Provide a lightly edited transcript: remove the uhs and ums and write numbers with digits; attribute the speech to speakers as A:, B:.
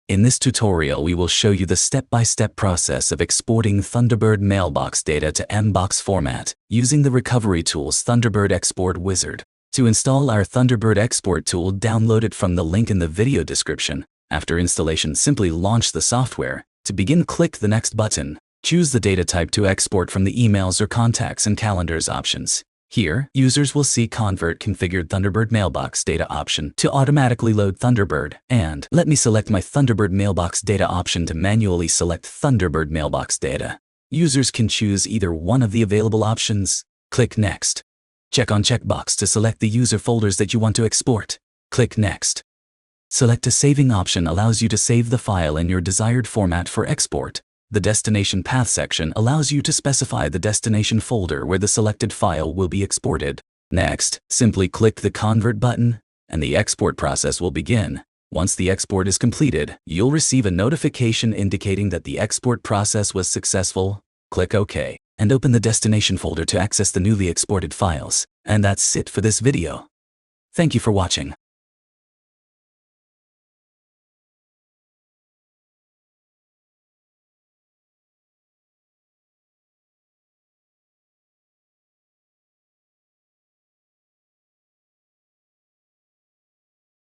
A: In this tutorial, we will show you the step-by-step process of exporting Thunderbird Mailbox data to MBOX format using the RecoveryTools Thunderbird Export Wizard. To install our Thunderbird Export tool, download it from the link in the video description. After installation, simply launch the software. To begin, click the Next button. Choose the data type to export from the emails or contacts and calendars options. Here, users will see Convert Configured Thunderbird Mailbox Data option to automatically load Thunderbird, and let me select my Thunderbird Mailbox Data option to manually select Thunderbird Mailbox Data. Users can choose either one of the available options. Click Next. Check on checkbox to select the user folders that you want to export. Click Next. Select a saving option allows you to save the file in your desired format for export. The Destination Path section allows you to specify the destination folder where the selected file will be exported. Next, simply click the Convert button, and the export process will begin. Once the export is completed, you'll receive a notification indicating that the export process was successful. Click OK, and open the destination folder to access the newly exported files. And that's it for this video. Thank you for watching.